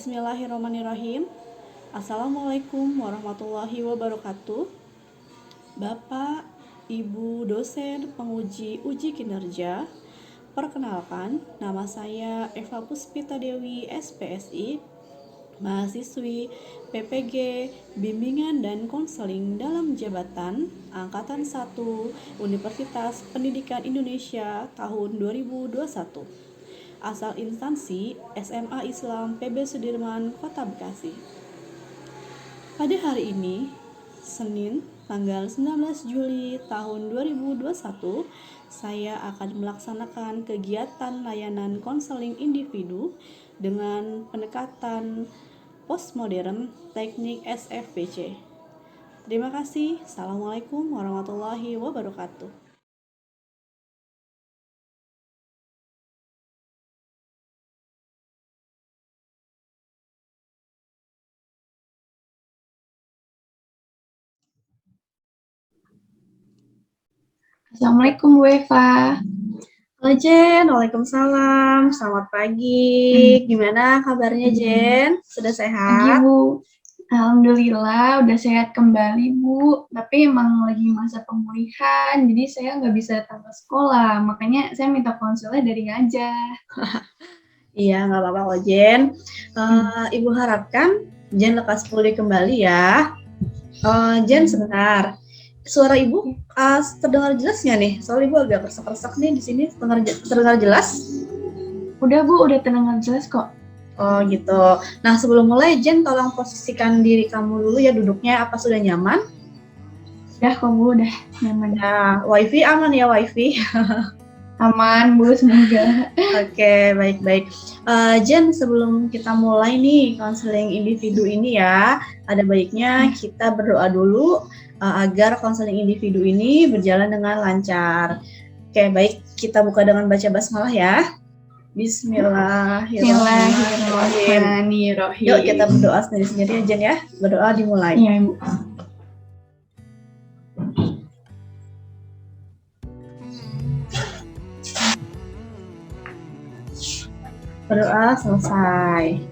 Bismillahirrahmanirrahim. Assalamualaikum warahmatullahi wabarakatuh. Bapak, Ibu dosen penguji uji kinerja, perkenalkan, nama saya Eva Puspita Dewi, SPSI, mahasiswi PPG Bimbingan dan Konseling dalam Jabatan Angkatan 1 Universitas Pendidikan Indonesia tahun 2021. Asal instansi SMA Islam PB Sudirman, Kota Bekasi. Pada hari ini, Senin, tanggal 19 Juli tahun 2021, saya akan melaksanakan kegiatan layanan konseling individu dengan pendekatan postmodern teknik SFPC. Terima kasih. Assalamualaikum warahmatullahi wabarakatuh. Assalamualaikum Bu Eva. Halo Jen, waalaikumsalam. Selamat pagi. Gimana kabarnya Jen? Sudah Pagi sehat? Bu. Alhamdulillah udah sehat kembali Bu. Tapi emang lagi masa pemulihan, jadi saya nggak bisa datang ke sekolah. Makanya saya minta konselnya daring aja. Iya, nggak apa-apa kok Jen. Ibu harapkan Jen lekas pulih kembali ya. Jen sebentar. Suara ibu terdengar jelas nggak nih? Soalnya ibu agak kersek-kersek nih di sini. Terdengar jelas? Udah Bu, udah terdengar jelas kok. Oh gitu. Nah sebelum mulai Jen tolong posisikan diri kamu dulu ya, duduknya apa sudah nyaman? Udah kok Bu, udah nyaman. Nah, wifi aman ya wifi? Aman Bu, semoga. Oke, baik-baik. Jen, sebelum kita mulai nih konseling individu ini ya, ada baiknya kita berdoa dulu agar konseling individu ini berjalan dengan lancar. Oke, baik, kita buka dengan baca basmalah ya. Bismillahirrahmanirrahim. Yuk kita berdoa sendiri-sendiri ya Jen ya. Berdoa dimulai. Iya Ibu. Berdoa selesai.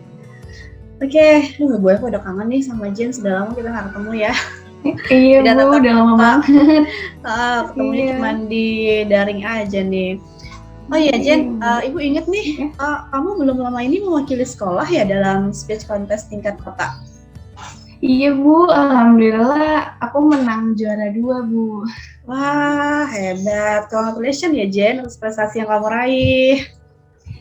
Oke, Bu Eva udah kangen nih sama Jen, sudah lama kita nggak ketemu ya. Iya Bu, udah lama banget. Ketemunya cuma di daring aja nih. Oh iya Jen, Ibu inget nih, kamu belum lama ini mewakili sekolah ya dalam speech contest tingkat kota? Iya Bu, alhamdulillah aku menang juara 2 Bu. Wah hebat, congratulations ya Jen atas prestasi yang kamu raih.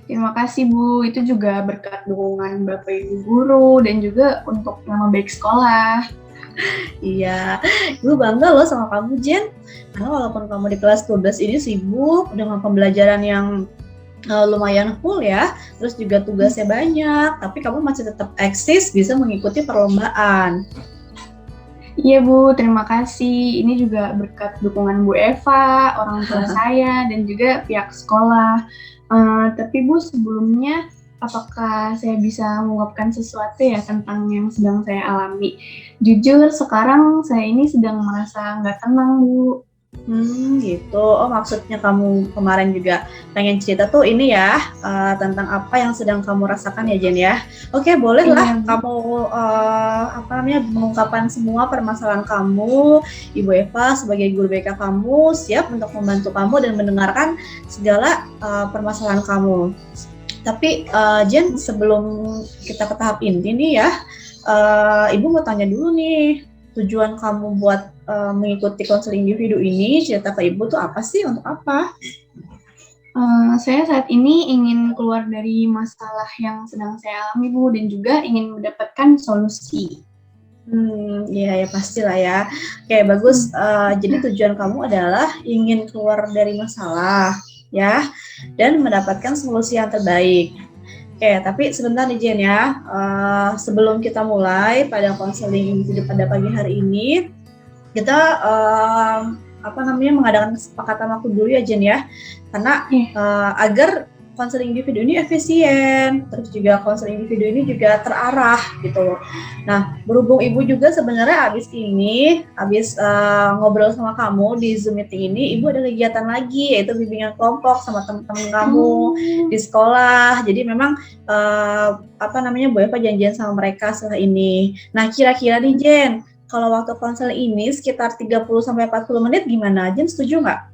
Terima kasih Bu, itu juga berkat dukungan Bapak Ibu guru dan juga untuk nama baik sekolah. Iya, Ibu bangga loh sama kamu Jen, karena walaupun kamu di kelas 12 ini sibuk dengan pembelajaran yang lumayan full ya, terus juga tugasnya banyak, tapi kamu masih tetap eksis bisa mengikuti perlombaan. Iya Bu, terima kasih. Ini juga berkat dukungan Bu Eva, orang tua saya, dan juga pihak sekolah. Tapi Bu, sebelumnya apakah saya bisa mengungkapkan sesuatu ya tentang yang sedang saya alami? Jujur, sekarang saya ini sedang merasa nggak tenang Bu. Gitu. Oh maksudnya kamu kemarin juga pengen cerita tuh ini ya tentang apa yang sedang kamu rasakan ya Jen ya. Oke bolehlah kamu mengungkapkan semua permasalahan kamu. Ibu Eva sebagai guru BK kamu siap untuk membantu kamu dan mendengarkan segala permasalahan kamu. Tapi Jen sebelum kita ke tahap inti nih ya, Ibu mau tanya dulu nih, tujuan kamu buat mengikuti konseling individu ini, cerita ke Ibu tuh apa sih, untuk apa? Saya saat ini ingin keluar dari masalah yang sedang saya alami Bu, dan juga ingin mendapatkan solusi. Ya pastilah ya. Oke bagus. Jadi tujuan kamu adalah ingin keluar dari masalah ya, dan mendapatkan solusi yang terbaik. Oke, tapi sebentar nih Jen ya, sebelum kita mulai pada konseling individu pada pagi hari ini, kita mengadakan kesepakatan waktu dulu ya Jen ya, karena agar konseling individu ini efisien, terus juga konseling individu ini juga terarah gitu. Nah, berhubung Ibu juga sebenarnya habis ngobrol sama kamu di Zoom meeting ini, Ibu ada kegiatan lagi yaitu bimbingan kelompok sama teman-teman kamu di sekolah. Jadi memang Bu Eva janjian sama mereka setelah ini. Nah, kira-kira nih Jen, kalau waktu konseling ini sekitar 30-40 menit gimana? Jen setuju nggak?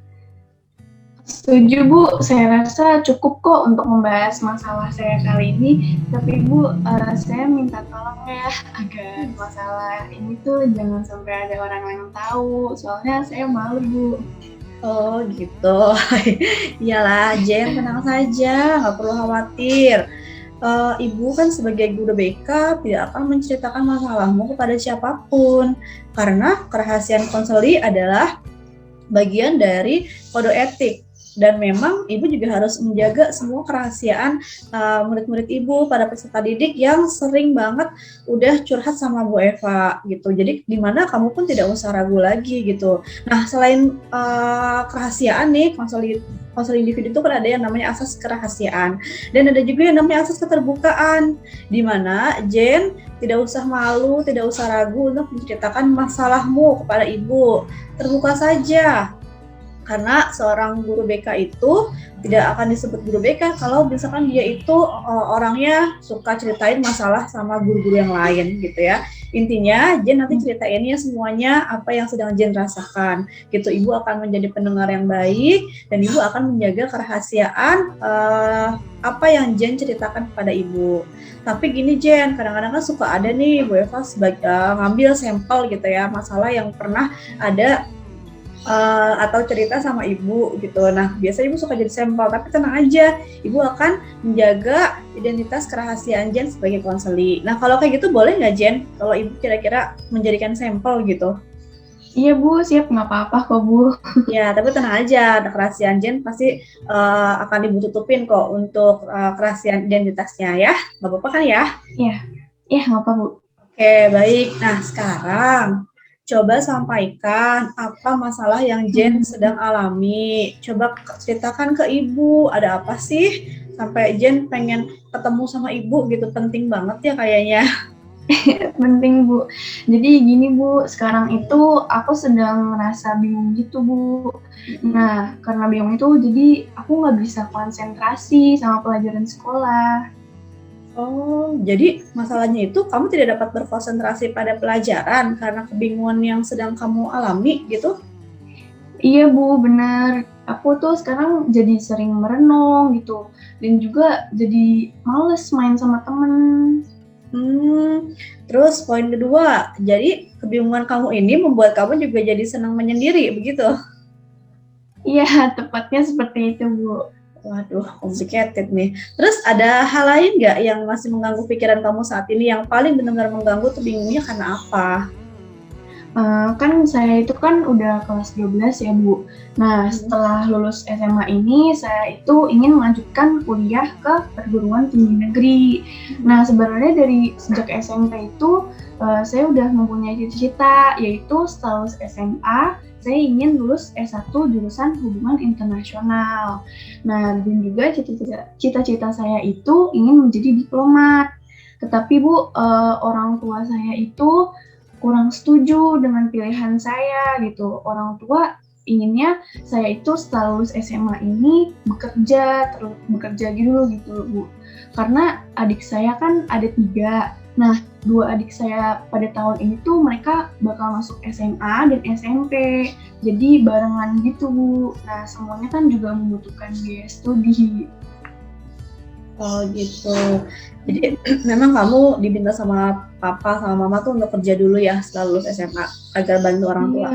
Setuju Bu, saya rasa cukup kok untuk membahas masalah saya kali ini. Tapi Bu, saya minta tolong ya agar masalah ini tuh jangan sampai ada orang yang tahu. Soalnya saya malu Bu. Oh gitu. Iyalah Jen, tenang saja, nggak perlu khawatir. Ibu kan sebagai guru BK tidak akan menceritakan masalahmu kepada siapapun karena kerahasiaan konseli adalah bagian dari kode etik. Dan memang Ibu juga harus menjaga semua kerahasiaan murid-murid Ibu pada peserta didik yang sering banget udah curhat sama Bu Eva gitu. Jadi dimana kamu pun tidak usah ragu lagi gitu. Nah, selain kerahasiaan nih, konseling individu itu kan ada yang namanya asas kerahasiaan dan ada juga yang namanya asas keterbukaan, di mana Jen tidak usah malu, tidak usah ragu untuk menceritakan masalahmu kepada Ibu. Terbuka saja. Karena seorang guru BK itu tidak akan disebut guru BK kalau misalkan dia itu orangnya suka ceritain masalah sama guru-guru yang lain gitu ya. Intinya Jen nanti ceritainnya semuanya apa yang sedang Jen rasakan gitu. Ibu akan menjadi pendengar yang baik dan Ibu akan menjaga kerahasiaan apa yang Jen ceritakan kepada Ibu. Tapi gini Jen, kadang-kadang kan suka ada nih Bu Eva ngambil sampel gitu ya, masalah yang pernah ada atau cerita sama Ibu gitu. Nah, biasanya Ibu suka jadi sampel, tapi tenang aja, Ibu akan menjaga identitas kerahasiaan Jen sebagai konseli. Nah, kalau kayak gitu boleh nggak Jen? Kalau Ibu kira-kira menjadikan sampel gitu? Iya Bu, siap, nggak apa-apa kok Bu. Ya, tapi tenang aja, kerahasiaan Jen pasti akan Ibu tutupin kok untuk kerahasiaan identitasnya ya. Nggak apa-apa kan ya? Iya, nggak apa Bu. Oke, baik. Nah, sekarang coba sampaikan apa masalah yang Jen sedang alami. Coba ceritakan ke Ibu, ada apa sih? Sampai Jen pengen ketemu sama Ibu gitu, penting banget ya kayaknya. Penting Bu. Jadi gini Bu, sekarang itu aku sedang merasa bingung gitu Bu. Nah, karena bingung itu jadi aku nggak bisa konsentrasi sama pelajaran sekolah. Oh, jadi masalahnya itu kamu tidak dapat berkonsentrasi pada pelajaran karena kebingungan yang sedang kamu alami gitu? Iya Bu, benar. Aku tuh sekarang jadi sering merenung gitu. Dan juga jadi males main sama temen. Terus poin kedua, jadi kebingungan kamu ini membuat kamu juga jadi senang menyendiri, begitu? Iya, tepatnya seperti itu Bu. Waduh, complicated nih. Terus ada hal lain nggak yang masih mengganggu pikiran kamu saat ini yang paling benar-benar mengganggu tuh bingungnya karena apa? Kan saya itu kan udah kelas 12 ya Bu. Nah, setelah lulus SMA ini saya itu ingin melanjutkan kuliah ke perguruan tinggi negeri. Nah, sebenarnya dari sejak SMP itu saya udah mempunyai cita-cita, yaitu setelah lulus SMA saya ingin lulus S1 jurusan hubungan internasional. Nah, dan juga cita-cita saya itu ingin menjadi diplomat. Tetapi Bu, orang tua saya itu kurang setuju dengan pilihan saya gitu. Orang tua inginnya saya itu setelah lulus SMA ini bekerja gitu Bu. Karena adik saya kan ada 3. Nah, 2 adik saya pada tahun ini tuh mereka bakal masuk SMA dan SMP. Jadi barengan gitu Bu. Nah, semuanya kan juga membutuhkan biaya studi. Oh gitu. Jadi memang kamu diminta sama papa sama mama tuh untuk kerja dulu ya setelah lulus SMA agar bantu orang tua.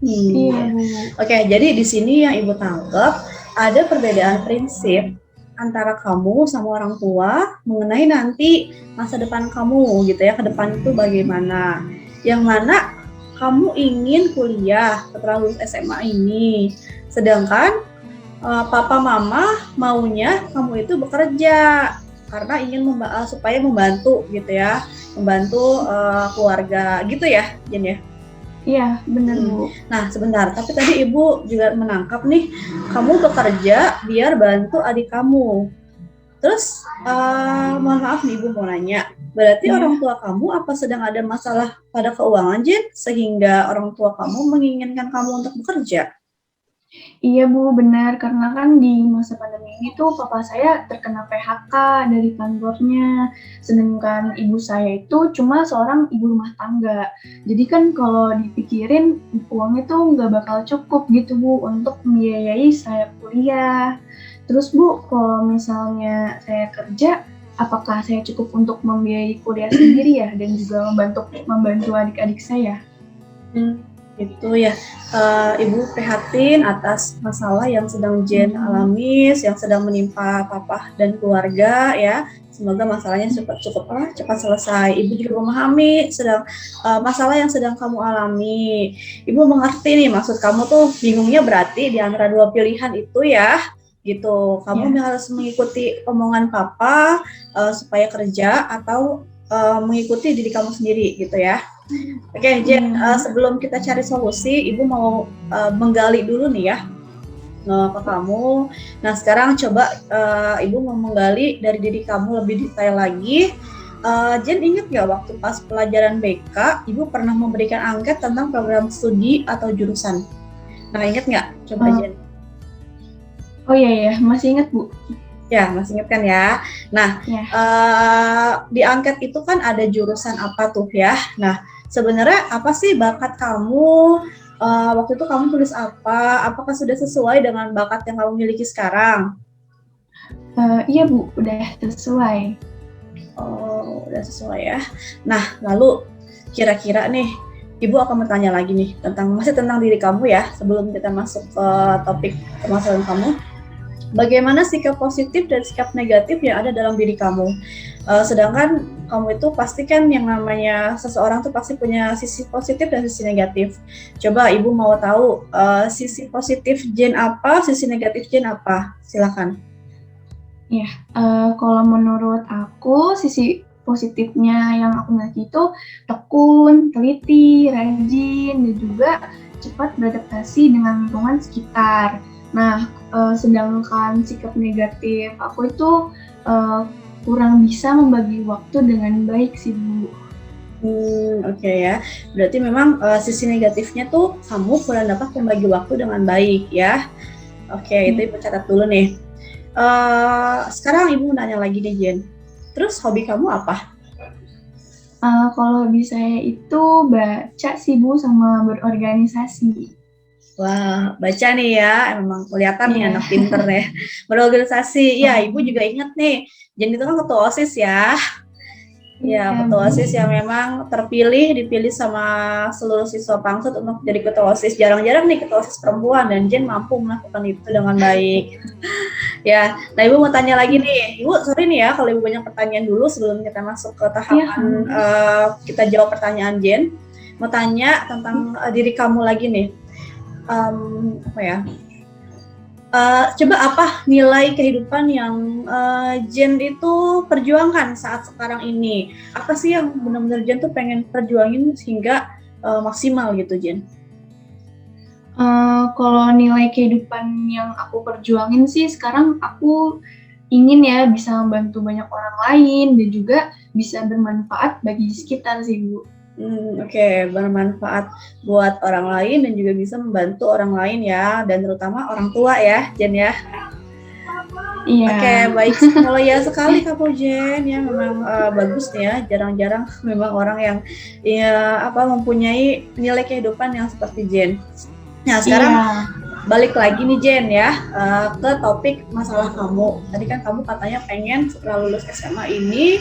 Iya. Oke, jadi di sini yang Ibu tangkap ada perbedaan prinsip antara kamu sama orang tua mengenai nanti masa depan kamu gitu ya, ke depan itu bagaimana. Yang mana kamu ingin kuliah setelah lulus SMA ini, sedangkan papa mama maunya kamu itu bekerja karena ingin supaya membantu gitu ya, membantu keluarga gitu ya, Jen ya. Iya, benar Hmm. Bu. Nah, sebentar. Tapi tadi Ibu juga menangkap nih, kamu bekerja biar bantu adik kamu. Terus, mohon maaf nih Ibu mau nanya, berarti orang Iya. tua kamu apa sedang ada masalah pada keuangan, Jen, sehingga orang tua kamu menginginkan kamu untuk bekerja? Iya Bu, benar. Karena kan di masa pandemi ini tuh papa saya terkena PHK dari kantornya. Sedangkan ibu saya itu cuma seorang ibu rumah tangga. Jadi kan kalau dipikirin uangnya tuh nggak bakal cukup gitu Bu untuk membiayai saya kuliah. Terus Bu, kalau misalnya saya kerja, apakah saya cukup untuk membiayai kuliah sendiri ya dan juga membantu adik-adik saya? Gitu ya. Ibu prihatin atas masalah yang sedang Jen Hmm. alami, yang sedang menimpa papa dan keluarga ya. Semoga masalahnya cepat selesai. Ibu juga memahami masalah yang sedang kamu alami. Ibu mengerti nih maksud kamu tuh bingungnya berarti di antara dua pilihan itu ya. Gitu. Kamu Ya. harus mengikuti omongan papa supaya kerja atau mengikuti diri kamu sendiri gitu ya. Oke, Jen, Iya. sebelum kita cari solusi, Ibu mau menggali dulu nih ya ke kamu. Nah, sekarang coba Ibu mau menggali dari diri kamu lebih detail lagi. Jen ingat nggak waktu pas pelajaran BK, Ibu pernah memberikan angket tentang program studi atau jurusan? Nah, ingat nggak? Coba Uh, Jen. oh iya ya, masih ingat Bu. Ya, masih ingat kan ya? Nah, Ya. di angket itu kan ada jurusan apa tuh ya? Nah, sebenarnya apa sih bakat kamu? Waktu itu kamu tulis apa? Apakah sudah sesuai dengan bakat yang kamu miliki sekarang? Iya Bu, udah sesuai. Oh, udah sesuai ya. Nah, lalu kira-kira nih, Ibu akan bertanya lagi nih masih tentang diri kamu ya, sebelum kita masuk ke topik permasalahan kamu. Bagaimana sikap positif dan sikap negatif yang ada dalam diri kamu. Sedangkan kamu itu pasti kan yang namanya seseorang tuh pasti punya sisi positif dan sisi negatif. Coba Ibu mau tahu sisi positif Jen apa, sisi negatif Jen apa? Silakan. Ya, kalau menurut aku sisi positifnya yang aku miliki itu tekun, teliti, rajin, dan juga cepat beradaptasi dengan lingkungan sekitar. Nah, sedangkan sikap negatif aku itu kurang bisa membagi waktu dengan baik sih Bu. Oke ya. Berarti memang sisi negatifnya tuh kamu kurang dapat membagi waktu dengan baik ya. Oke, itu Ibu catat dulu nih. Sekarang Ibu nanya lagi nih Jen. Terus hobi kamu apa? Kalau hobi saya itu baca sih Bu sama berorganisasi. Wah, baca nih ya, memang kelihatan nih Iya. anak pinter ya. Berorganisasi, ya Ibu Um, juga ingat nih, Jen itu kan ketua OSIS ya. Ya, iya ketua Bu. OSIS yang memang dipilih sama seluruh siswa Pangsut untuk jadi ketua OSIS. Jarang-jarang nih ketua OSIS perempuan dan Jen mampu melakukan itu dengan baik. Ya, nah Ibu mau tanya lagi nih. Ibu, sorry nih ya kalau Ibu banyak pertanyaan dulu sebelum kita masuk ke Iya. tahapan kita jawab pertanyaan Jen. Mau tanya tentang diri kamu lagi nih. Apa ya? Coba apa nilai kehidupan yang Jen itu perjuangkan saat sekarang ini? Apa sih yang benar-benar Jen tuh pengen perjuangin sehingga maksimal gitu Jen? Kalau nilai kehidupan yang aku perjuangin sih sekarang aku ingin ya bisa membantu banyak orang lain dan juga bisa bermanfaat bagi sekitar sih Bu. Oke, bermanfaat buat orang lain dan juga bisa membantu orang lain ya, dan terutama orang tua ya, Jen ya. Iya. Oke, baik. Mulia sekali kamu Jen ya, memang bagus nih ya. Jarang-jarang memang orang yang mempunyai nilai kehidupan yang seperti Jen. Nah, sekarang balik lagi nih Jen ya ke topik masalah kamu. Tadi kan kamu katanya pengen setelah lulus SMA ini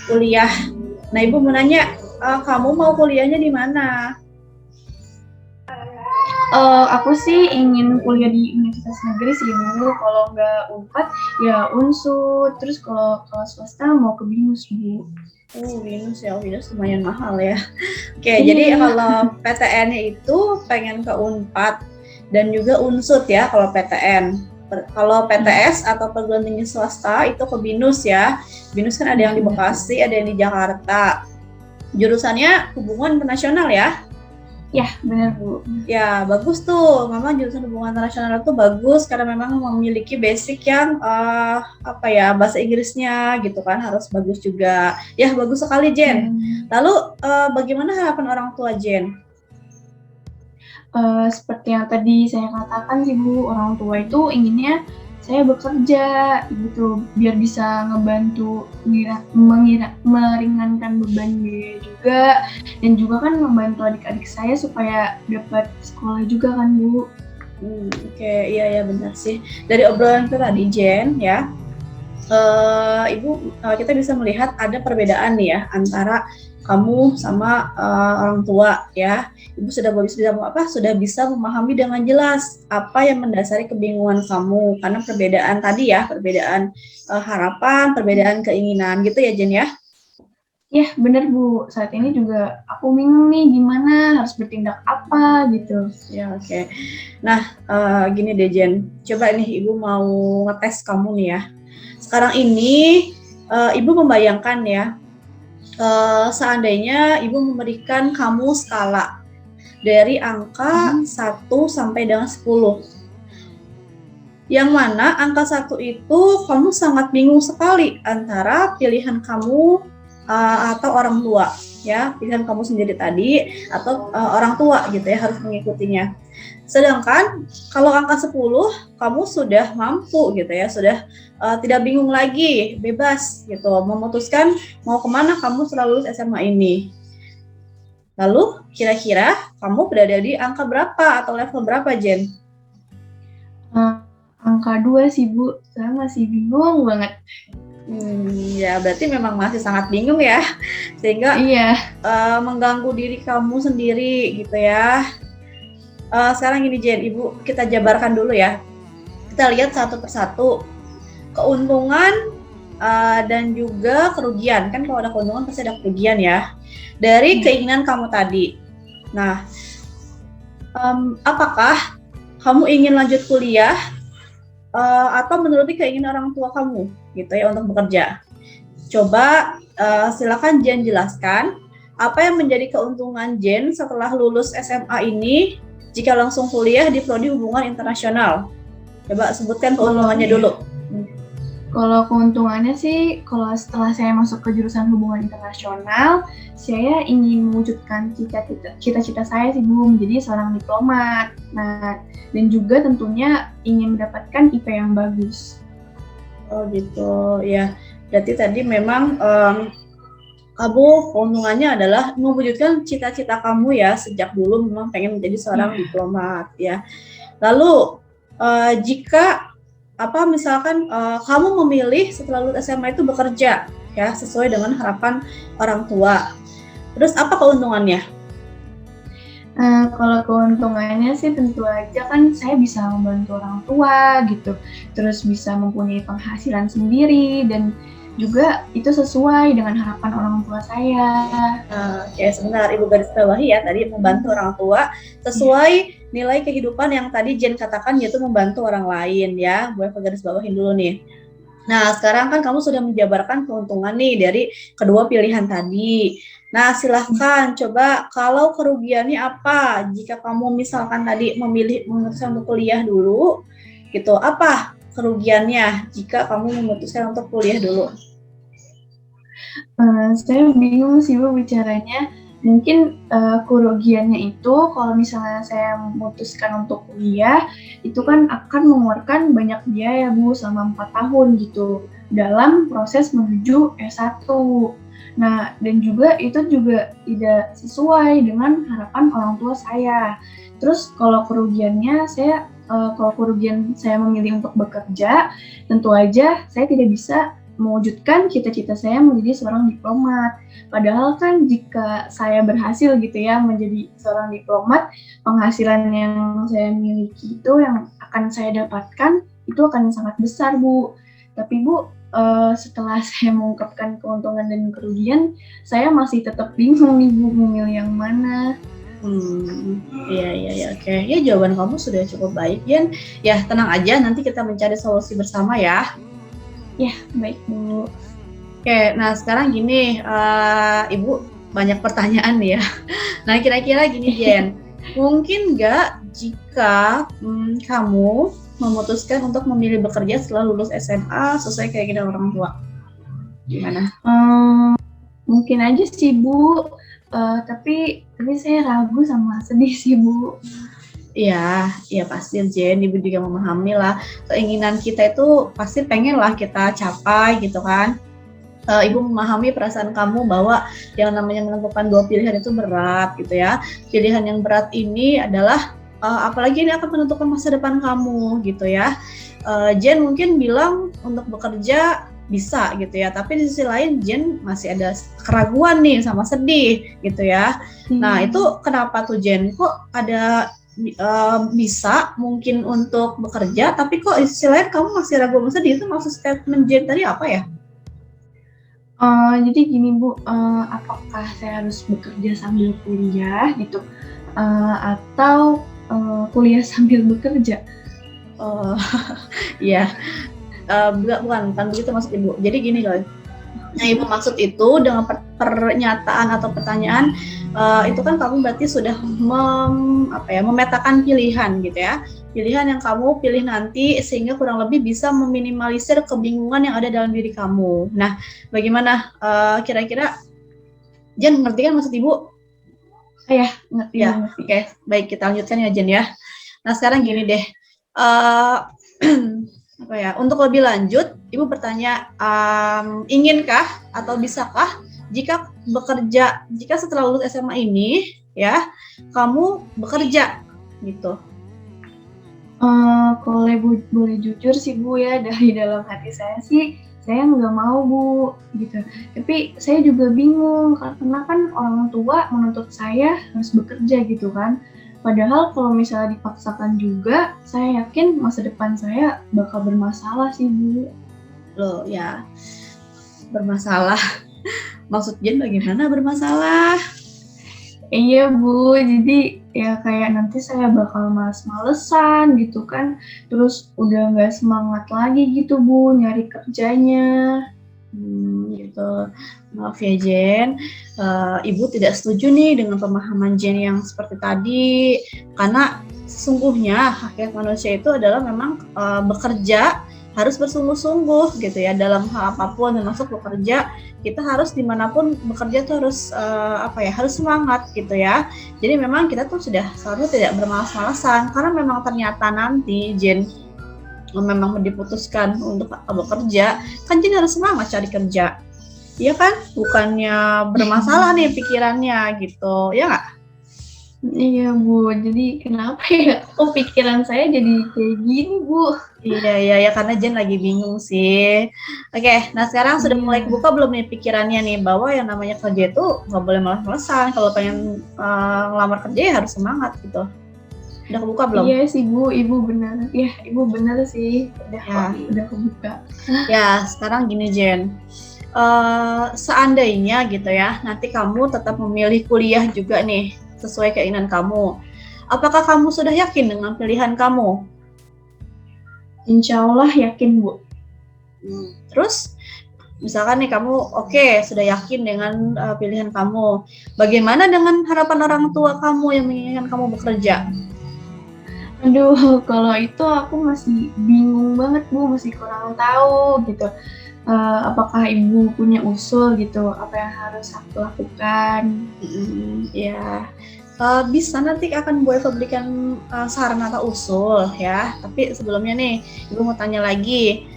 kuliah. Nah, Ibu mau nanya, kamu mau kuliahnya di mana? Aku sih ingin kuliah di Universitas Negeri sih Bu. Kalau nggak UNPAD ya UNSUD. Terus kalau swasta mau ke BINUS Bu. BINUS ya, BINUS lumayan mahal ya. Oke, jadi kalau PTN-nya itu pengen ke UNPAD dan juga UNSUD ya kalau PTN. Kalau PTS atau perguruan tinggi swasta itu ke BINUS ya. BINUS kan ada yang di Bekasi, ada yang di Jakarta. Jurusannya hubungan internasional ya. Ya, benar Bu. Ya, bagus tuh. Memang jurusan hubungan internasional itu bagus karena memang memiliki basic yang bahasa Inggrisnya gitu kan harus bagus juga. Ya, bagus sekali Jen. Lalu bagaimana harapan orang tua Jen? Seperti yang tadi saya katakan sih Bu, orang tua itu inginnya saya bekerja gitu biar bisa ngebantu meringankan beban biaya juga, dan juga kan membantu adik-adik saya supaya dapat sekolah juga kan Bu. Oke, iya benar sih. Dari obrolan kita tadi Jen ya, Ibu kita bisa melihat ada perbedaan nih ya antara kamu sama orang tua ya. Ibu sudah bisa memahami dengan jelas apa yang mendasari kebingungan kamu karena perbedaan tadi ya, perbedaan harapan, perbedaan keinginan gitu ya Jen ya. Ya benar Bu, saat ini juga aku bingung nih gimana harus bertindak apa gitu. Ya oke. Nah gini deh Jen, coba nih Ibu mau ngetes kamu nih ya. Sekarang ini Ibu membayangkan ya, seandainya Ibu memberikan kamu skala dari angka 1 sampai dengan 10. Yang mana angka 1 itu kamu sangat bingung sekali antara pilihan kamu atau orang tua ya, pilihan kamu sendiri tadi atau orang tua gitu ya, harus mengikutinya. Sedangkan kalau angka 10 kamu sudah mampu gitu ya, sudah tidak bingung lagi, bebas gitu, memutuskan mau kemana kamu setelah lulus SMA ini. Lalu kira-kira kamu berada di angka berapa atau level berapa Jen? Angka 2 sih Bu, saya masih bingung banget. Ya berarti memang masih sangat bingung ya, sehingga mengganggu diri kamu sendiri gitu ya. Sekarang gini Jen, Ibu kita jabarkan dulu ya. Kita lihat satu persatu keuntungan dan juga kerugian. Kan kalau ada keuntungan pasti ada kerugian ya. Dari keinginan kamu tadi. Nah, apakah kamu ingin lanjut kuliah atau menuruti keinginan orang tua kamu gitu ya untuk bekerja? Coba silakan Jen jelaskan apa yang menjadi keuntungan Jen setelah lulus SMA ini jika langsung kuliah di prodi hubungan internasional. Coba sebutkan keuntungannya dulu. Kalau keuntungannya sih, kalau setelah saya masuk ke jurusan hubungan internasional, saya ingin mewujudkan cita-cita saya sih Bu, menjadi seorang diplomat. Nah, dan juga tentunya ingin mendapatkan IP yang bagus. Oh gitu, ya. Berarti tadi memang kamu keuntungannya adalah mewujudkan cita-cita kamu ya, sejak dulu memang pengen menjadi seorang diplomat ya. Lalu jika misalkan kamu memilih setelah lulus SMA itu bekerja ya sesuai dengan harapan orang tua, terus apa keuntungannya? Kalau keuntungannya sih tentu aja kan saya bisa membantu orang tua gitu, terus bisa mempunyai penghasilan sendiri, dan juga itu sesuai dengan harapan orang tua saya. Oke, sebentar Ibu garis bawahi ya, tadi membantu orang tua sesuai nilai kehidupan yang tadi Jen katakan, yaitu membantu orang lain ya. Gue garis bawahin dulu nih. Nah, sekarang kan kamu sudah menjabarkan keuntungan nih dari kedua pilihan tadi. Nah, silahkan coba kalau kerugiannya apa jika kamu misalkan tadi memutuskan untuk kuliah dulu gitu, apa kerugiannya jika kamu memutuskan untuk kuliah dulu? Saya bingung sih Bu bicaranya. Mungkin kerugiannya itu kalau misalnya saya memutuskan untuk kuliah, itu kan akan mengeluarkan banyak biaya Bu selama 4 tahun gitu dalam proses menuju S1. Nah, dan juga itu juga tidak sesuai dengan harapan orang tua saya. Terus kalau kerugian saya memilih untuk bekerja, tentu aja saya tidak bisa mewujudkan cita-cita saya menjadi seorang diplomat. Padahal kan jika saya berhasil gitu ya menjadi seorang diplomat, penghasilan yang saya miliki itu yang akan saya dapatkan itu akan sangat besar Bu. Tapi Bu, setelah saya mengungkapkan keuntungan dan kerugian, saya masih tetap bingung nih Bu memilih yang mana. Iya, oke. Ya jawaban kamu sudah cukup baik Jen. Ya tenang aja, nanti kita mencari solusi bersama ya. Ya, baik Bu. Oke, nah sekarang gini, Ibu banyak pertanyaan nih ya. Nah, kira-kira gini Jen, mungkin nggak jika kamu memutuskan untuk memilih bekerja setelah lulus SMA sesuai keinginan orang tua? Gimana? Mungkin aja sih Bu, tapi saya ragu sama sedih sih Bu. Iya, iya pasti Jen, Ibu juga memahami lah keinginan kita itu pasti pengen lah kita capai gitu kan. Ibu memahami perasaan kamu bahwa yang namanya menentukan dua pilihan itu berat gitu ya. Pilihan yang berat ini adalah apalagi ini akan menentukan masa depan kamu gitu ya. Jen mungkin bilang untuk bekerja bisa gitu ya, tapi di sisi lain Jen masih ada keraguan nih sama sedih gitu ya. Nah itu kenapa tuh Jen? Kok ada bisa mungkin untuk bekerja, tapi kok di sisi lain kamu masih ragu sama sedih? Itu maksud statement Jen tadi apa ya? Jadi gini Bu, apakah saya harus bekerja sambil kuliah gitu, atau kuliah sambil bekerja? Iya, bukan begitu maksud Ibu. Jadi gini loh, yang Ibu maksud itu dengan pernyataan atau pertanyaan itu kan kamu berarti sudah memetakan pilihan gitu ya. Pilihan yang kamu pilih nanti sehingga kurang lebih bisa meminimalisir kebingungan yang ada dalam diri kamu. Nah, bagaimana kira-kira Jen ngerti kan maksud Ibu? Ya, ngerti. Ya, oke. Baik, kita lanjutkan ya Jen ya. Nah, sekarang gini deh. Untuk lebih lanjut, Ibu bertanya, inginkah atau bisakah jika setelah lulus SMA ini, ya, kamu bekerja, gitu? Kalau boleh jujur sih Bu ya, dari dalam hati saya sih, saya nggak mau Bu, gitu. Tapi saya juga bingung, karena kan orang tua menuntut saya harus bekerja gitu kan. Padahal kalau misalnya dipaksakan juga, saya yakin masa depan saya bakal bermasalah sih Bu. Loh ya, bermasalah. Maksud Jen bagaimana bermasalah? Iya Bu, jadi ya kayak nanti saya bakal males-malesan gitu kan. Terus udah nggak semangat lagi gitu Bu, nyari kerjanya. Gitu. Maaf ya Jen, Ibu tidak setuju nih dengan pemahaman Jen yang seperti tadi, karena sesungguhnya hakikat manusia itu adalah memang bekerja harus bersungguh-sungguh gitu ya dalam hal apapun, termasuk bekerja kita harus dimanapun bekerja tuh harus harus semangat gitu ya. Jadi memang kita tuh sudah seharusnya tidak bermalas-malasan, karena memang ternyata nanti Jen memang diputuskan untuk bekerja, kan Jen harus semangat cari kerja, iya kan? Bukannya bermasalah nih pikirannya gitu, ya nggak? Iya Bu, jadi kenapa ya? Oh pikiran saya jadi kayak gini Bu. Iya, karena Jen lagi bingung sih. Oke, nah sekarang sudah mulai kebuka belum nih pikirannya nih, bahwa yang namanya kerja itu nggak boleh malas-malasan, kalau pengen ngelamar kerja ya harus semangat gitu. Udah kebuka belum? Iya sih Bu, Ibu benar. Ya, Ibu benar sih. Udah kebuka. Ya, sekarang gini Jen. Seandainya gitu ya, nanti kamu tetap memilih kuliah juga nih, sesuai keinginan kamu. Apakah kamu sudah yakin dengan pilihan kamu? Insya Allah yakin Bu. Terus, misalkan nih kamu sudah yakin dengan pilihan kamu. Bagaimana dengan harapan orang tua kamu yang menginginkan kamu bekerja? Aduh, kalau itu aku masih bingung banget Bu, masih kurang tahu gitu. Apakah Ibu punya usul gitu, apa yang harus aku lakukan? Ya, bisa nanti akan Bu Eva berikan saran atau usul ya. Tapi sebelumnya nih, Ibu mau tanya lagi,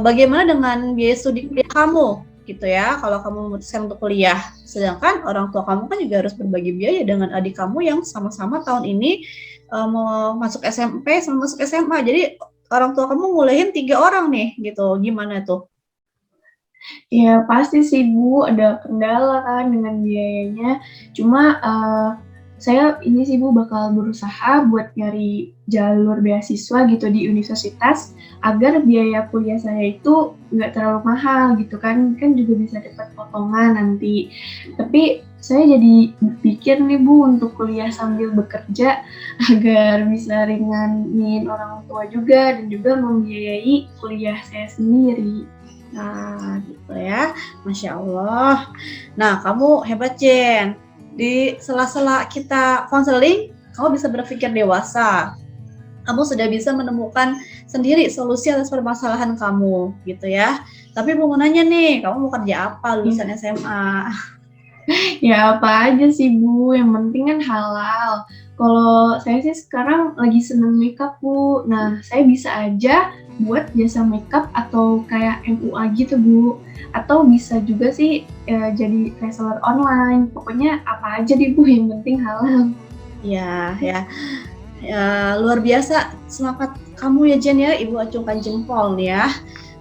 bagaimana dengan biaya studi kuliah kamu gitu ya, kalau kamu memutuskan untuk kuliah, sedangkan orang tua kamu kan juga harus berbagi biaya dengan adik kamu yang sama-sama tahun ini mau masuk SMP sama masuk SMA, jadi orang tua kamu nguliahin 3 orang nih gitu, gimana tuh? Ya pasti sih Bu, ada kendala kan dengan biayanya. Cuma saya ini sih Bu bakal berusaha buat nyari jalur beasiswa gitu di universitas agar biaya kuliah saya itu nggak terlalu mahal gitu kan juga bisa dapat potongan nanti. Tapi saya jadi berpikir nih Bu untuk kuliah sambil bekerja agar bisa ringanin orang tua juga dan juga membiayai kuliah saya sendiri. Nah, gitu ya, Masya Allah. Nah, kamu hebat Jen. di sela-sela kita konseling, kamu bisa berpikir dewasa. Kamu sudah bisa menemukan sendiri solusi atas permasalahan kamu, gitu ya. Tapi mau nanya nih, kamu mau kerja apa lulusan SMA? Ya apa aja sih Bu, yang penting kan halal. Kalau saya sih sekarang lagi seneng makeup Bu. Nah, saya bisa aja buat jasa makeup atau kayak MUA gitu Bu. Atau bisa juga sih jadi reseller online. Pokoknya apa aja deh Bu, yang penting halal. Ya, luar biasa semangat kamu ya Jen ya, Ibu acungkan jempol nih ya.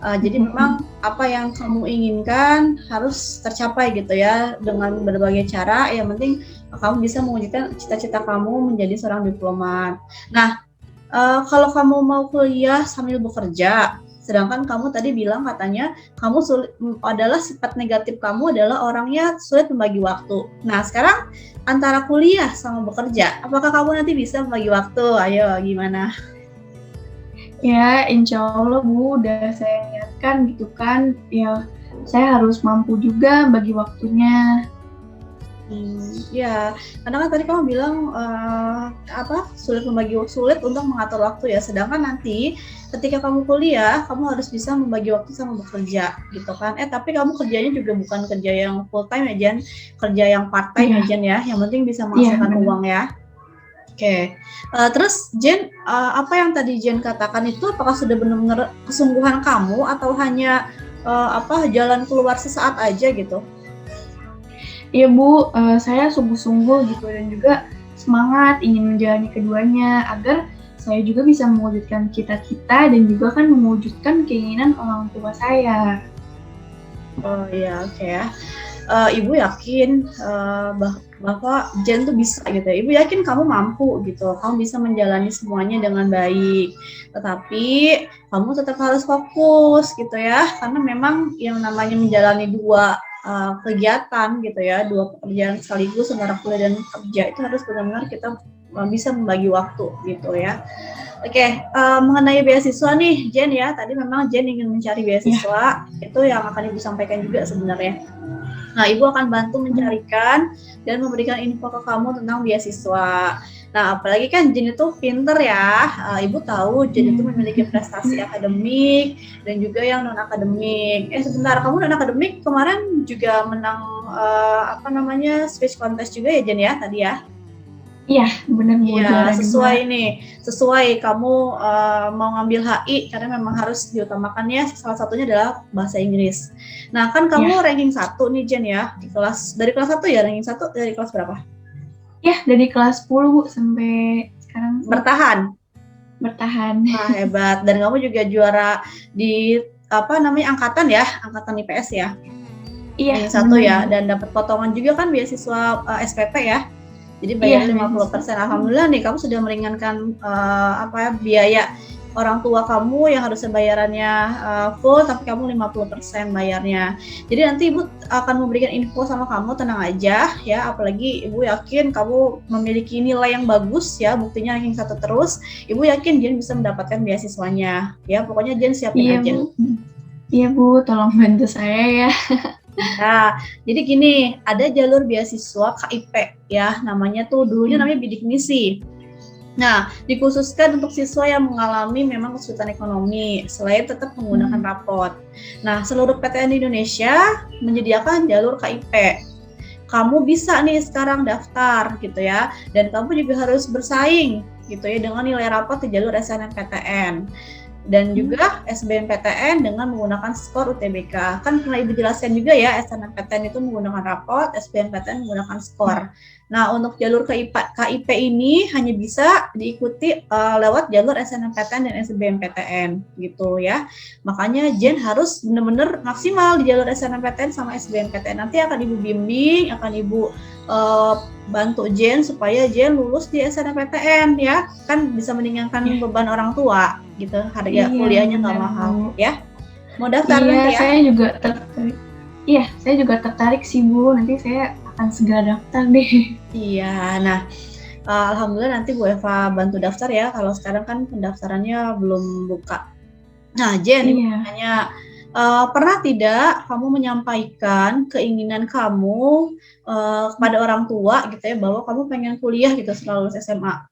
Jadi memang apa yang kamu inginkan harus tercapai gitu ya dengan berbagai cara. Yang penting kamu bisa mewujudkan cita-cita kamu menjadi seorang diplomat. Nah, kalau kamu mau kuliah sambil bekerja, sedangkan kamu tadi bilang katanya kamu adalah sifat negatif kamu adalah orangnya sulit membagi waktu. Nah, sekarang antara kuliah sama bekerja, apakah kamu nanti bisa membagi waktu? Ayo, gimana? Ya, insya Allah Bu, udah saya niatkan gitu kan. Ya, saya harus mampu juga bagi waktunya. Ya, karena kan tadi kamu bilang sulit untuk mengatur waktu ya. Sedangkan nanti ketika kamu kuliah, kamu harus bisa membagi waktu sama bekerja, gitu kan? Tapi kamu kerjanya juga bukan kerja yang full time ya, Jen, kerja yang part time ya, Jen ya. Yang penting bisa menghasilkan uang ya. Oke. Terus Jen, apa yang tadi Jen katakan itu apakah sudah benar-benar kesungguhan kamu atau hanya jalan keluar sesaat aja gitu? Iya Bu, saya sungguh-sungguh gitu dan juga semangat ingin menjalani keduanya agar saya juga bisa mewujudkan cita-cita dan juga kan mewujudkan keinginan orang tua saya. Oh iya, oke ya. Ibu yakin bahwa Jen tuh bisa gitu ya. Ibu yakin kamu mampu gitu. Kamu bisa menjalani semuanya dengan baik. Tetapi kamu tetap harus fokus gitu ya. Karena memang yang namanya menjalani dua kegiatan gitu ya, dua pekerjaan sekaligus antara kuliah dan kerja itu harus benar-benar kita bisa membagi waktu gitu ya. Oke, mengenai beasiswa nih Jen ya, tadi memang Jen ingin mencari beasiswa, itu yang akan Ibu sampaikan juga sebenarnya. Nah, Ibu akan bantu mencarikan dan memberikan info ke kamu tentang beasiswa. Nah, apalagi kan Jen itu pinter ya. Ibu tahu Jen itu memiliki prestasi akademik dan juga yang non akademik. Sebentar, kamu non akademik kemarin juga menang speech contest juga ya Jen ya tadi ya? Iya, benar Bu. Iya, sesuai kamu mau ngambil HI karena memang harus diutamakannya salah satunya adalah bahasa Inggris. Nah, kan kamu ranking 1 nih Jen ya, dari kelas 1 ya, ranking 1 dari kelas berapa? Ya, dari kelas 10 Bu sampai sekarang. Bertahan. Wah, hebat. Dan kamu juga juara di angkatan IPS ya. Iya, ranking 1 ya, dan dapat potongan juga kan beasiswa SPP ya. Jadi bayar 50%. Alhamdulillah nih kamu sudah meringankan biaya orang tua kamu yang harusnya bayarannya full tapi kamu 50% bayarnya. Jadi nanti Ibu akan memberikan info sama kamu, tenang aja ya, apalagi Ibu yakin kamu memiliki nilai yang bagus ya, buktinya ranking 1 terus. Ibu yakin Jen bisa mendapatkan beasiswanya ya, pokoknya Jen siapin aja. Iya Bu, tolong bantu saya ya. Nah, jadi gini, ada jalur beasiswa KIP ya, namanya tuh dulunya namanya bidik misi. Nah, dikhususkan untuk siswa yang mengalami memang kesulitan ekonomi, selain tetap menggunakan rapot. Nah, seluruh PTN di Indonesia menyediakan jalur KIP. Kamu bisa nih sekarang daftar gitu ya, dan kamu juga harus bersaing gitu ya dengan nilai rapot di jalur SNMPTN. Dan juga SBMPTN dengan menggunakan skor UTBK. Kan pernah Ibu jelaskan juga ya, SNMPTN itu menggunakan rapot, SBMPTN menggunakan skor. Nah, untuk jalur KIP ini hanya bisa diikuti lewat jalur SNMPTN dan SBMPTN gitu ya. Makanya Jen harus benar-benar maksimal di jalur SNMPTN sama SBMPTN. Nanti akan Ibu bimbing, akan Ibu bantu Jen supaya Jen lulus di SNMPTN ya. Kan bisa meringankan beban orang tua gitu, harga kuliahnya nggak mahal ya. Mau daftar nanti ya? Saya juga tertarik sih Bu, nanti saya akan segera daftar deh. Iya, nah alhamdulillah nanti Bu Eva bantu daftar ya, kalau sekarang kan pendaftarannya belum buka. Nah Jen, Ibu tanya pernah tidak kamu menyampaikan keinginan kamu kepada orang tua gitu ya, bahwa kamu pengen kuliah gitu setelah lulus SMA?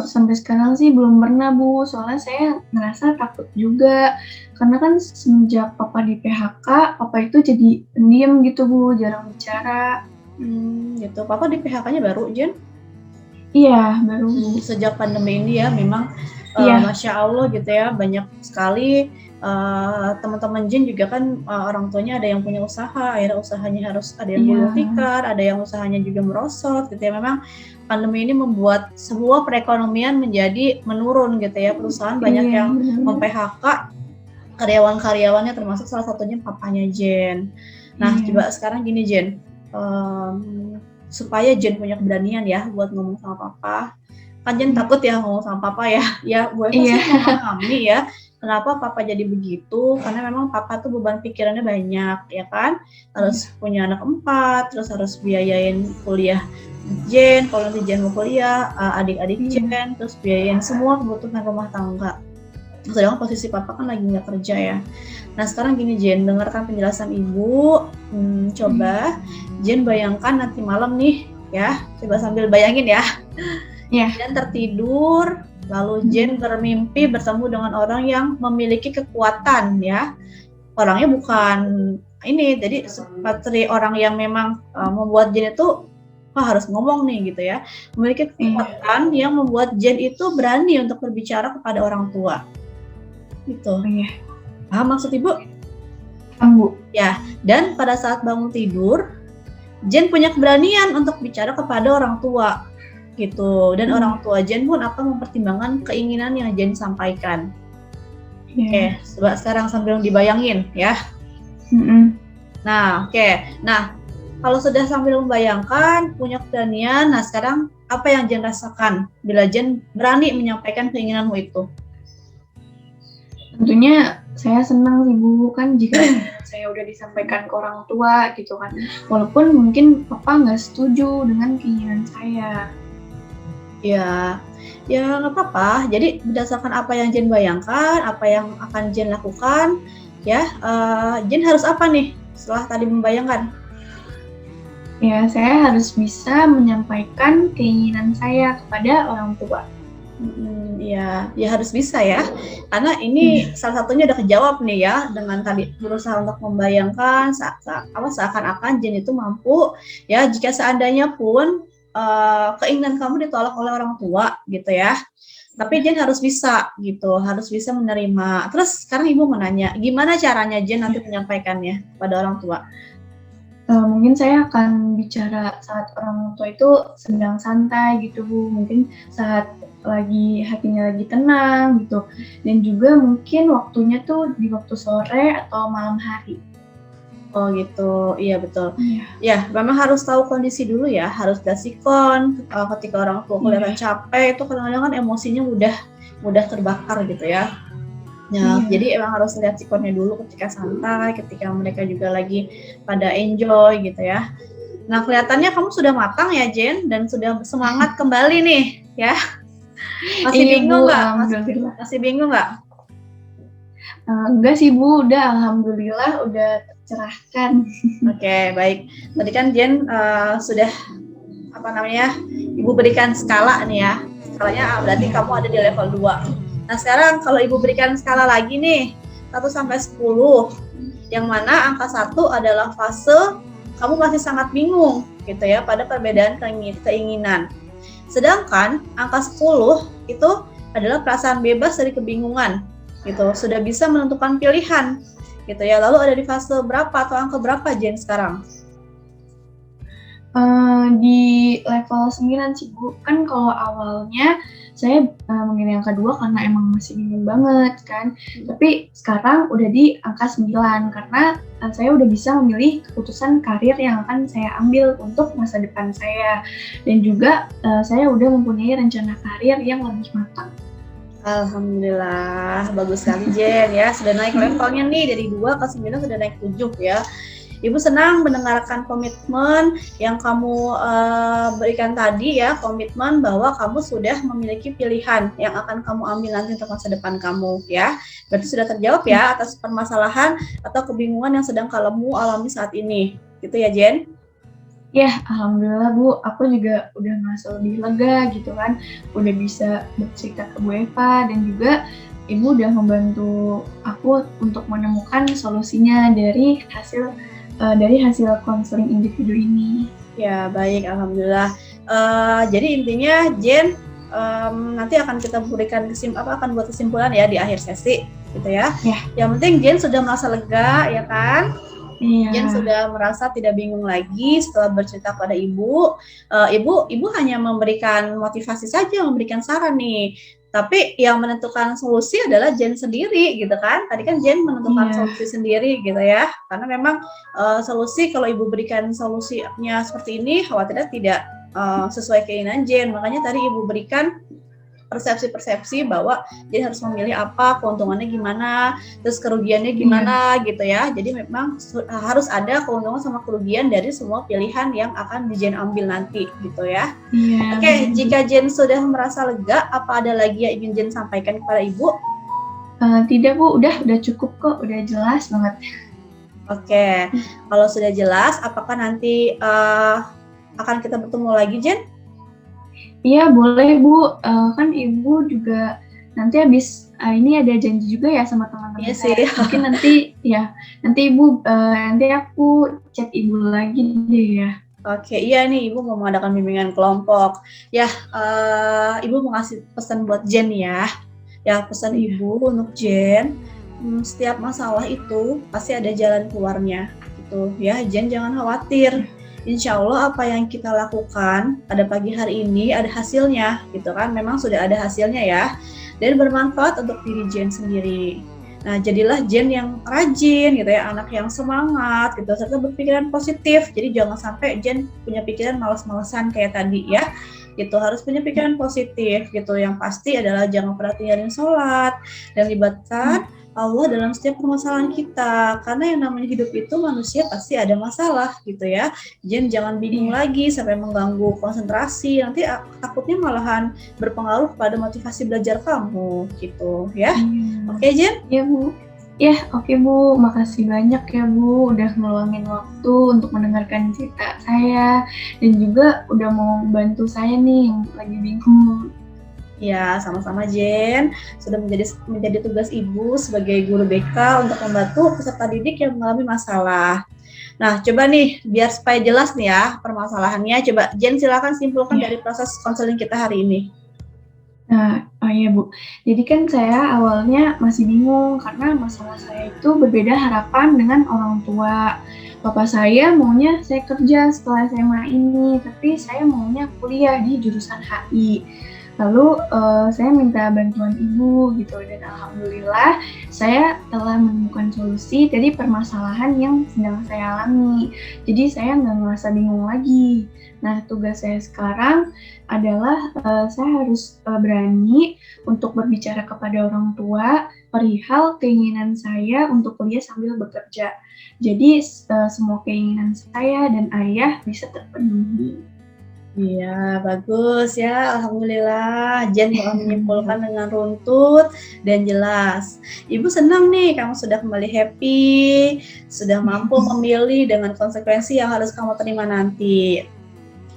Sampai sekarang sih belum pernah Bu, soalnya saya ngerasa takut juga. Karena kan semenjak papa di PHK, papa itu jadi pendiam gitu Bu, jarang bicara. Gitu. Papa di PHK-nya baru, Jen? Iya, baru Bu. Sejak pandemi ini ya, memang Iya. Masya Allah gitu ya, banyak sekali teman-teman Jen juga kan orang tuanya ada yang punya usaha, akhirnya usahanya harus ada yang gulung tikar, ada yang usahanya juga merosot gitu ya. Memang pandemi ini membuat sebuah perekonomian menjadi menurun gitu ya, perusahaan banyak yang mem-PHK karyawan-karyawannya, termasuk salah satunya papanya Jen. Nah, coba sekarang gini Jen, supaya Jen punya keberanian ya buat ngomong sama papa. Kan Jen takut ya ngomong sama papa ya. Ya, Bu Eva sih memahami ya kenapa papa jadi begitu, karena memang papa tuh beban pikirannya banyak ya kan. Harus punya anak 4, terus harus biayain kuliah Jen, kalau nanti Jen mau kuliah, adik-adik Jen, terus biayain semua kebutuhan rumah tangga. Sedangkan posisi papa kan lagi nggak kerja ya. Nah sekarang gini Jen, dengarkan penjelasan ibu. Coba Jen bayangkan nanti malam nih ya, coba sambil bayangin ya. Jen tertidur, lalu Jen bermimpi bertemu dengan orang yang memiliki kekuatan ya. Orangnya bukan ini, jadi seperti orang yang memang membuat Jen itu harus ngomong nih gitu ya. Memiliki kekuatan yang membuat Jen itu berani untuk berbicara kepada orang tua. Gitu. Paham maksud ibu? Paham Bu. Ya, dan pada saat bangun tidur, Jen punya keberanian untuk bicara kepada orang tua, gitu. Dan orang tua Jen pun akan mempertimbangkan keinginan yang Jen sampaikan. Oke, coba sekarang sambil dibayangin ya. Nah, Nah, kalau sudah sambil membayangkan, punya keberanian, nah sekarang apa yang Jen rasakan bila Jen berani menyampaikan keinginanmu itu? Tentunya saya senang sih Bu, kan jika saya udah disampaikan ke orang tua gitu kan, walaupun mungkin papa nggak setuju dengan keinginan saya. Ya nggak apa-apa. Jadi berdasarkan apa yang Jen bayangkan, apa yang akan Jen lakukan, ya Jen harus apa nih setelah tadi membayangkan? Ya, saya harus bisa menyampaikan keinginan saya kepada orang tua. Ya harus bisa ya, karena ini salah satunya udah kejawab nih ya, dengan tadi berusaha untuk membayangkan seakan-akan Jen itu mampu ya, jika seandainya pun keinginan kamu ditolak oleh orang tua gitu ya, tapi Jen harus bisa gitu, harus bisa menerima. Terus sekarang ibu mau nanya, gimana caranya Jen nanti menyampaikannya pada orang tua? Mungkin saya akan bicara saat orang tua itu sedang santai gitu Bu, mungkin saat hatinya lagi tenang gitu, dan juga mungkin waktunya tuh di waktu sore atau malam hari. Oh gitu, iya betul. Ya, memang harus tahu kondisi dulu ya, harus dasikon. Ketika orang tua kelihatan capek, itu kadang-kadang kan emosinya mudah terbakar gitu ya. Nah, jadi emang harus lihat sikonnya dulu ketika santai, ketika mereka juga lagi pada enjoy gitu ya. Nah, kelihatannya kamu sudah matang ya Jen, dan sudah semangat kembali nih ya. Masih bingung nggak? Masih bingung nggak? Enggak sih Bu, udah alhamdulillah udah tercerahkan. Oke, baik. Tadi kan Jen sudah Ibu berikan skala nih ya. Skalanya berarti kamu ada di level 2. Nah, sekarang kalau Ibu berikan skala lagi nih, 1 sampai 10, yang mana angka 1 adalah fase kamu masih sangat bingung gitu ya pada perbedaan keinginan. Sedangkan angka 10 itu adalah perasaan bebas dari kebingungan gitu, sudah bisa menentukan pilihan gitu ya. Lalu ada di fase berapa atau angka berapa Jen sekarang? Di level 9 sih Bu, kan kalau awalnya saya memilih angka 2 karena emang masih bingung banget kan, tapi sekarang udah di angka 9 karena saya udah bisa memilih keputusan karir yang akan saya ambil untuk masa depan saya, dan juga saya udah mempunyai rencana karir yang lebih matang. Alhamdulillah, bagus sekali Jen ya, sudah naik levelnya nih dari 2 ke 9, sudah naik 7 ya. Ibu senang mendengarkan komitmen yang kamu berikan tadi ya, komitmen bahwa kamu sudah memiliki pilihan yang akan kamu ambil nanti untuk masa depan kamu ya. Berarti sudah terjawab ya atas permasalahan atau kebingungan yang sedang kamu alami saat ini. Gitu ya, Jen? Ya, alhamdulillah Bu, aku juga udah merasa lebih lega gitu kan, udah bisa bercerita ke Bu Eva dan juga Ibu udah membantu aku untuk menemukan solusinya dari hasil konseling individu ini. Ya, baik, alhamdulillah. Jadi intinya Jen nanti akan kita berikan akan buat kesimpulan ya di akhir sesi gitu ya. Yang penting Jen sudah merasa lega ya kan? Iya. Jen sudah merasa tidak bingung lagi setelah bercerita pada ibu. Ibu hanya memberikan motivasi saja, memberikan saran nih. Tapi yang menentukan solusi adalah Jen sendiri gitu kan. Tadi kan Jen menentukan solusi sendiri gitu ya. Karena memang solusi kalau ibu berikan solusinya seperti ini, khawatirnya tidak sesuai keinginan Jen. Makanya tadi ibu berikan persepsi-persepsi bahwa jadi harus memilih apa, keuntungannya gimana, terus kerugiannya gimana gitu ya. Jadi memang harus ada keuntungan sama kerugian dari semua pilihan yang akan Jen ambil nanti gitu ya. Oke, jika Jen sudah merasa lega, apa ada lagi yang ingin Jen sampaikan kepada Ibu? Tidak Bu, udah cukup kok, udah jelas banget. Oke, kalau sudah jelas, apakah nanti akan kita bertemu lagi Jen? Iya boleh Bu, kan Ibu juga nanti habis ini ada janji juga ya sama teman-teman saya. Mungkin nanti Ibu, nanti aku chat Ibu lagi deh ya. Oke, iya nih Ibu mau mengadakan bimbingan kelompok. Ya, Ibu mau ngasih pesan buat Jen ya. Ya, pesan Ibu untuk Jen, setiap masalah itu pasti ada jalan keluarnya gitu ya. Jen jangan khawatir. Insya Allah apa yang kita lakukan pada pagi hari ini ada hasilnya gitu kan, memang sudah ada hasilnya ya, dan bermanfaat untuk diri Jen sendiri. Nah, jadilah Jen yang rajin gitu ya, anak yang semangat gitu, serta berpikiran positif. Jadi jangan sampai Jen punya pikiran malas-malasan kayak tadi ya, gitu. Harus punya pikiran positif gitu. Yang pasti adalah jangan pernah tinggalin sholat dan libatkan Allah dalam setiap permasalahan kita, karena yang namanya hidup itu manusia pasti ada masalah gitu ya. Jen jangan bingung lagi sampai mengganggu konsentrasi, nanti takutnya malahan berpengaruh pada motivasi belajar kamu gitu ya. Oke Jen? Iya Bu. Ya oke Bu, makasih banyak ya Bu udah ngeluangin waktu untuk mendengarkan cerita saya dan juga udah mau bantu saya nih yang lagi bingung. Ya, sama-sama Jen. Sudah menjadi tugas Ibu sebagai guru BK untuk membantu peserta didik yang mengalami masalah. Nah, coba nih, biar supaya jelas nih ya permasalahannya. Coba Jen silakan simpulkan dari proses konseling kita hari ini. Nah, iya Bu. Jadi kan saya awalnya masih bingung karena masalah saya itu berbeda harapan dengan orang tua. Bapak saya maunya saya kerja setelah SMA ini, tapi saya maunya kuliah di jurusan HI. Lalu saya minta bantuan Ibu gitu, dan alhamdulillah saya telah menemukan solusi dari permasalahan yang sedang saya alami. Jadi saya nggak merasa bingung lagi. Nah, tugas saya sekarang adalah saya harus berani untuk berbicara kepada orang tua perihal keinginan saya untuk kuliah sambil bekerja. Jadi semua keinginan saya dan ayah bisa terpenuhi. Iya, bagus ya. Alhamdulillah, Jen telah menyimpulkan dengan runtut dan jelas. Ibu senang nih, kamu sudah kembali happy, sudah mampu memilih dengan konsekuensi yang harus kamu terima nanti.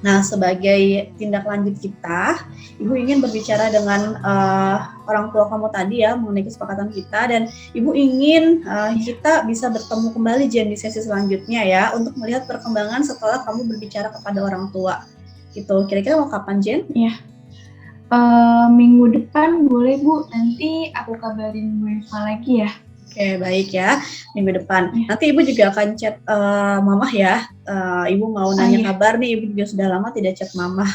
Nah, sebagai tindak lanjut kita, Ibu ingin berbicara dengan orang tua kamu tadi ya, mengenai kesepakatan kita, dan Ibu ingin kita bisa bertemu kembali Jen di sesi selanjutnya ya, untuk melihat perkembangan setelah kamu berbicara kepada orang tua. Gitu. Kira-kira mau kapan Jen? Iya. Minggu depan boleh Bu, nanti aku kabarin Bu Eva lagi ya. Oke, baik ya, minggu depan. Nanti Ibu juga akan chat Mama ya. Ibu mau nanya kabar nih, Ibu juga sudah lama tidak chat Mama.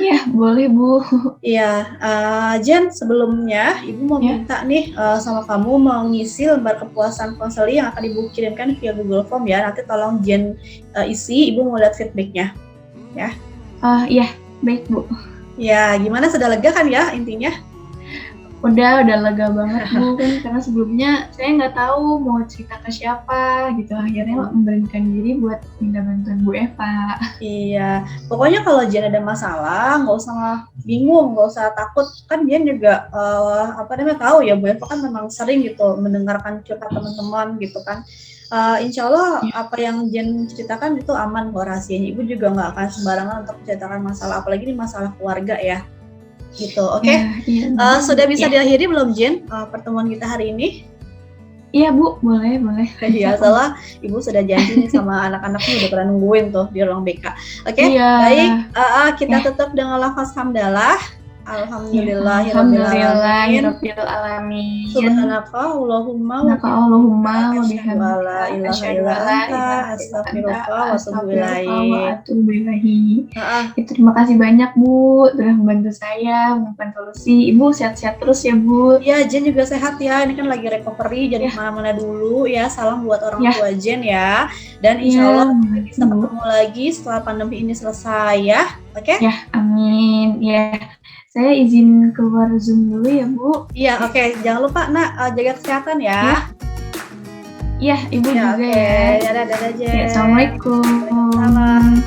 Iya, boleh Bu. Iya, Jen, sebelumnya Ibu mau minta nih sama kamu mengisi lembar kepuasan konseling yang akan Ibu kirimkan via Google Form ya. Nanti tolong Jen isi, Ibu mau lihat feedbacknya ya. Iya, baik Bu. Ya, gimana, sudah lega kan ya intinya? Udah lega banget Bu kan karena sebelumnya saya nggak tahu mau cerita ke siapa gitu. Akhirnya memberanikan diri buat minta bantuan Bu Eva. Iya, pokoknya kalau Jen ada masalah, nggak usah bingung, nggak usah takut. Kan Jen juga tahu ya, Bu Eva kan memang sering gitu mendengarkan curhat teman-teman gitu kan. Insya Allah apa yang Jen ceritakan itu aman kok rahasianya. Ibu juga nggak akan sembarangan untuk menceritakan masalah, apalagi ini masalah keluarga ya. Gitu, oke? Sudah bisa diakhiri belum Jen pertemuan kita hari ini? Iya Bu, boleh. Iya, salah Ibu sudah janji nih sama anak-anaknya udah pernah nungguin tuh di ruang BK. Oke, baik. Kita tutup dengan lafaz hamdalah. Alhamdulillahirabbil alamin. Subhanaka Allahumma wa bihamdika asyhadu an la ilaha illa anta astaghfiruka wa atubu ilaik. Terima kasih banyak Bu, sudah membantu saya menemukan solusi. Ibu sehat-sehat terus ya Bu. Iya, Jen juga sehat ya. Ini kan lagi recovery, jadi kemana-mana dulu ya. Salam buat orang tua Jen ya. Dan insya Allah kita bisa ketemu lagi setelah pandemi ini selesai ya. Oke? Ya, amin. Ya. Saya izin keluar Zoom dulu ya, Bu. Iya, oke. Jangan lupa, Nak, jaga kesehatan ya. Iya, Ibu juga ya. Dadah, Jen. Assalamualaikum. Salam.